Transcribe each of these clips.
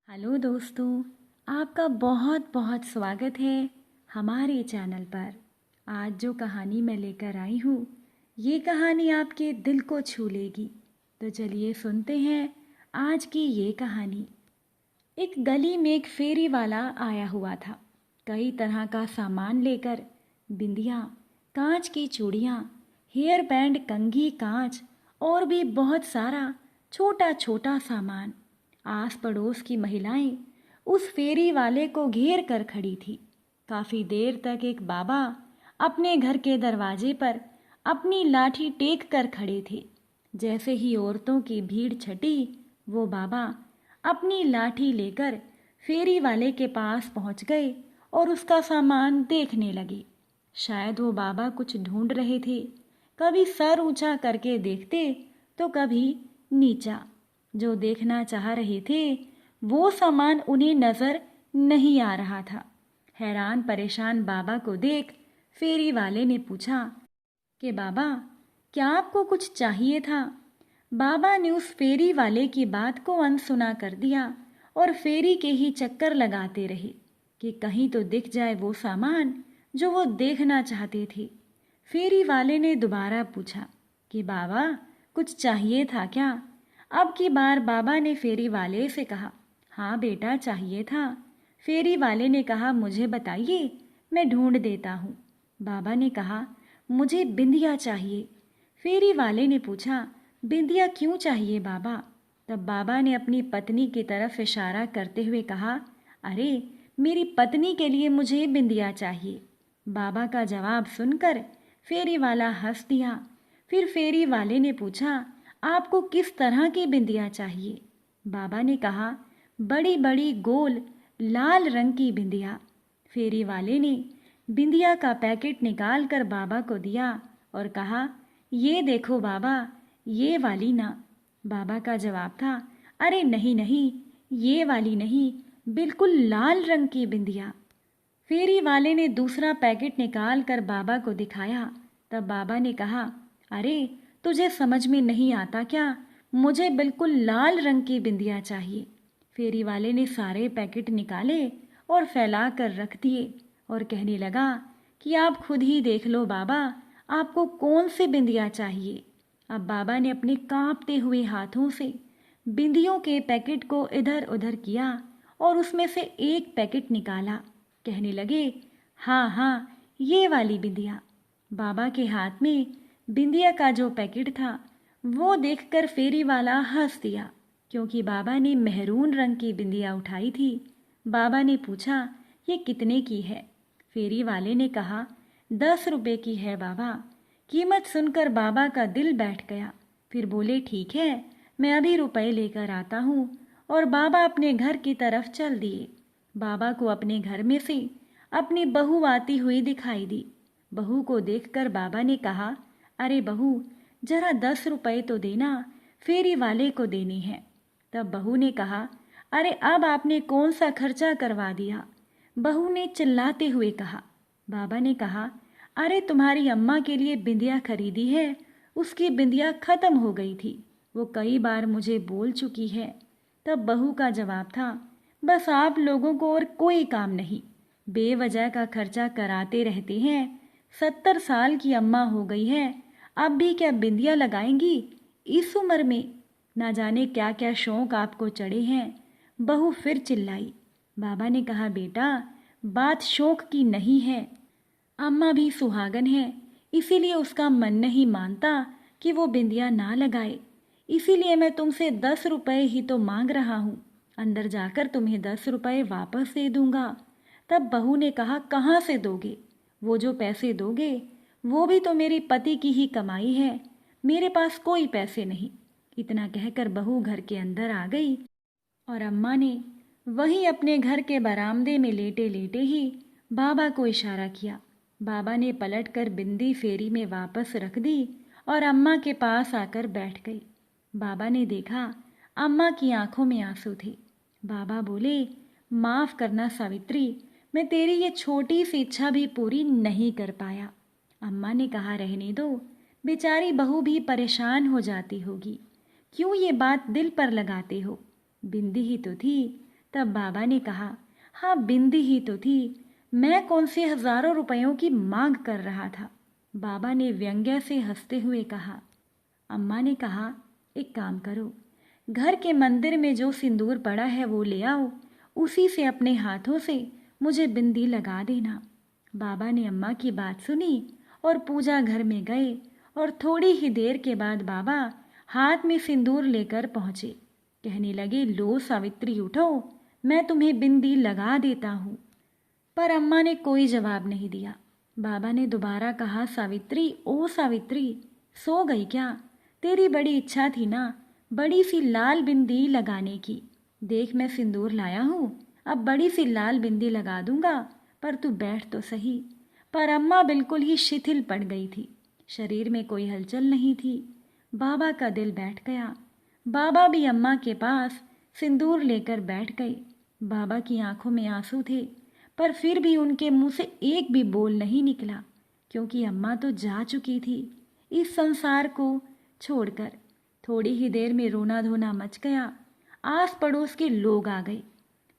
Hello दोस्तों, आपका बहुत बहुत स्वागत है हमारे चैनल पर। आज जो कहानी मैं लेकर आई हूँ, ये कहानी आपके दिल को छू लेगी। तो चलिए सुनते हैं आज की ये कहानी। एक गली में एक फेरी वाला आया हुआ था, कई तरह का सामान लेकर। बिंदियाँ, कांच की चूड़ियाँ, हेयर बैंड, कंघी, कांच और भी बहुत सारा छोटा छोटा सामान। आस पड़ोस की महिलाएं उस फेरी वाले को घेर कर खड़ी थी। काफी देर तक एक बाबा अपने घर के दरवाजे पर अपनी लाठी टेक कर खड़े थे। जैसे ही औरतों की भीड़ छटी, वो बाबा अपनी लाठी लेकर फेरी वाले के पास पहुंच गए और उसका सामान देखने लगे। शायद वो बाबा कुछ ढूंढ रहे थे। कभी सर ऊंचा करके देखते तो कभी नीचा। जो देखना चाह रहे थे वो सामान उन्हें नजर नहीं आ रहा था। हैरान परेशान बाबा को देख फेरी वाले ने पूछा कि बाबा, क्या आपको कुछ चाहिए था? बाबा ने उस फेरी वाले की बात को अनसुना कर दिया और फेरी के ही चक्कर लगाते रहे कि कहीं तो दिख जाए वो सामान जो वो देखना चाहते थे। फेरी वाले ने दोबारा पूछा कि बाबा, कुछ चाहिए था क्या? अब की बार बाबा ने फेरी वाले से कहा, हाँ बेटा, चाहिए था। फेरी वाले ने कहा, मुझे बताइए, मैं ढूंढ देता हूँ। बाबा ने कहा, मुझे बिंदिया चाहिए। फेरी वाले ने पूछा, बिंदिया क्यों चाहिए बाबा? तब बाबा ने अपनी पत्नी की तरफ इशारा करते हुए कहा, अरे, मेरी पत्नी के लिए मुझे बिंदिया चाहिए। बाबा का जवाब सुनकर फेरी वाला हंस दिया। फिर फेरी वाले ने पूछा, आपको किस तरह की बिंदिया चाहिए? बाबा ने कहा, बड़ी बड़ी गोल लाल रंग की बिंदिया। फेरी वाले ने बिंदिया का पैकेट निकाल कर बाबा को दिया और कहा, ये देखो बाबा, ये वाली ना। बाबा का जवाब था, अरे नहीं नहीं, ये वाली नहीं, बिल्कुल लाल रंग की बिंदिया। फेरी वाले ने दूसरा पैकेट निकाल कर बाबा को दिखाया। तब बाबा ने कहा, अरे, तुझे समझ में नहीं आता क्या? मुझे बिल्कुल लाल रंग की बिंदिया चाहिए। फेरी वाले ने सारे पैकेट निकाले और फैला कर रख दिए और कहने लगा कि आप खुद ही देख लो बाबा, आपको कौन सी बिंदिया चाहिए। अब बाबा ने अपने कांपते हुए हाथों से बिंदियों के पैकेट को इधर उधर किया और उसमें से एक पैकेट निकाला। कहने लगे, हाँ हाँ, ये वाली बिंदिया। बाबा के हाथ में बिंदिया का जो पैकेट था वो देखकर फेरी वाला हंस दिया, क्योंकि बाबा ने मेहरून रंग की बिंदिया उठाई थी। बाबा ने पूछा, ये कितने की है? फेरी वाले ने कहा, 10 रुपए की है बाबा। कीमत सुनकर बाबा का दिल बैठ गया। फिर बोले, ठीक है, मैं अभी रुपए लेकर आता हूँ। और बाबा अपने घर की तरफ चल दिए। बाबा को अपने घर में से अपनी बहू आती हुई दिखाई दी। बहू को देखकर बाबा ने कहा, अरे बहू, जरा 10 रुपए तो देना, फेरी वाले को देने हैं। तब बहू ने कहा, अरे अब आपने कौन सा खर्चा करवा दिया? बहू ने चिल्लाते हुए कहा। बाबा ने कहा, अरे तुम्हारी अम्मा के लिए बिंदिया खरीदी है, उसकी बिंदिया खत्म हो गई थी, वो कई बार मुझे बोल चुकी है। तब बहू का जवाब था, बस आप लोगों को और कोई काम नहीं, बेवजह का खर्चा कराते रहते हैं। 70 साल की अम्मा हो गई है, अब भी क्या बिंदिया लगाएंगी? इस उम्र में ना जाने क्या क्या शौक आपको चढ़े हैं। बहू फिर चिल्लाई। बाबा ने कहा, बेटा, बात शौक की नहीं है, अम्मा भी सुहागन है, इसीलिए उसका मन नहीं मानता कि वो बिंदिया ना लगाए। इसीलिए मैं तुमसे 10 रुपए ही तो मांग रहा हूँ, अंदर जाकर तुम्हें 10 रुपए वापस दे दूंगा। तब बहू ने कहा, कहाँ से दोगे? वो जो पैसे दोगे वो भी तो मेरे पति की ही कमाई है, मेरे पास कोई पैसे नहीं। इतना कहकर बहू घर के अंदर आ गई और अम्मा ने वहीं अपने घर के बरामदे में लेटे लेटे ही बाबा को इशारा किया। बाबा ने पलटकर बिंदी फेरी में वापस रख दी और अम्मा के पास आकर बैठ गई। बाबा ने देखा अम्मा की आंखों में आंसू थे। बाबा बोले, माफ करना सावित्री, मैं तेरी ये छोटी सी इच्छा भी पूरी नहीं कर पाया। अम्मा ने कहा, रहने दो, बेचारी बहू भी परेशान हो जाती होगी, क्यों ये बात दिल पर लगाते हो? बिंदी ही तो थी, तब बाबा ने कहा, हाँ बिंदी ही तो थी, मैं कौन से हजारों रुपयों की मांग कर रहा था। बाबा ने व्यंग्य से हंसते हुए कहा। अम्मा ने कहा, एक काम करो, घर के मंदिर में जो सिंदूर पड़ा है वो ले आओ, उसी से अपने हाथों से मुझे बिंदी लगा देना। बाबा ने अम्मा की बात सुनी और पूजा घर में गए और थोड़ी ही देर के बाद बाबा हाथ में सिंदूर लेकर पहुंचे। कहने लगे, लो सावित्री उठो, मैं तुम्हें बिंदी लगा देता हूँ। पर अम्मा ने कोई जवाब नहीं दिया। बाबा ने दोबारा कहा, सावित्री, ओ सावित्री, सो गई क्या? तेरी बड़ी इच्छा थी ना बड़ी सी लाल बिंदी लगाने की। देख मैं सिंदूर लाया हूँ, अब बड़ी सी लाल बिंदी लगा दूंगा, पर तू बैठ तो सही। पर अम्मा बिल्कुल ही शिथिल पड़ गई थी, शरीर में कोई हलचल नहीं थी। बाबा का दिल बैठ गया। बाबा भी अम्मा के पास सिंदूर लेकर बैठ गए। बाबा की आंखों में आंसू थे, पर फिर भी उनके मुंह से एक भी बोल नहीं निकला, क्योंकि अम्मा तो जा चुकी थी इस संसार को छोड़कर। थोड़ी ही देर में रोना धोना मच गया। आस पड़ोस के लोग आ गए।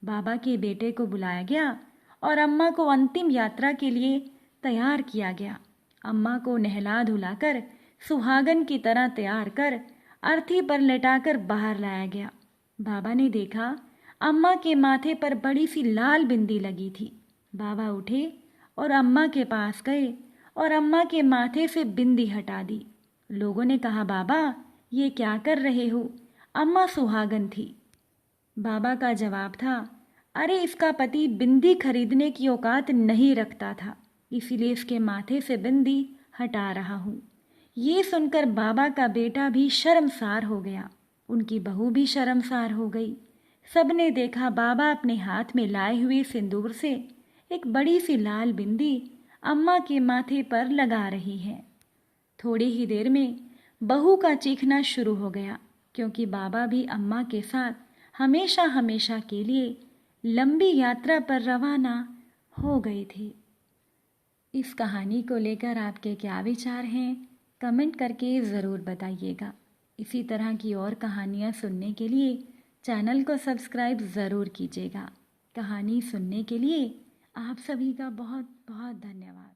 बाबा के बेटे को बुलाया गया और अम्मा को अंतिम यात्रा के लिए तैयार किया गया। अम्मा को नहला धुलाकर सुहागन की तरह तैयार कर अर्थी पर लेटाकर बाहर लाया गया। बाबा ने देखा अम्मा के माथे पर बड़ी सी लाल बिंदी लगी थी। बाबा उठे और अम्मा के पास गए और अम्मा के माथे से बिंदी हटा दी। लोगों ने कहा, बाबा ये क्या कर रहे हो? अम्मा सुहागन थी। बाबा का जवाब था, अरे इसका पति बिंदी खरीदने की औकात नहीं रखता था, इसीलिए इसके माथे से बिंदी हटा रहा हूँ। ये सुनकर बाबा का बेटा भी शर्मसार हो गया, उनकी बहू भी शर्मसार हो गई। सबने देखा बाबा अपने हाथ में लाए हुए सिंदूर से एक बड़ी सी लाल बिंदी अम्मा के माथे पर लगा रही है। थोड़ी ही देर में बहू का चीखना शुरू हो गया, क्योंकि बाबा भी अम्मा के साथ हमेशा हमेशा के लिए लंबी यात्रा पर रवाना हो गए थे। इस कहानी को लेकर आपके क्या विचार हैं, कमेंट करके ज़रूर बताइएगा। इसी तरह की और कहानियाँ सुनने के लिए चैनल को सब्सक्राइब ज़रूर कीजिएगा। कहानी सुनने के लिए आप सभी का बहुत बहुत धन्यवाद।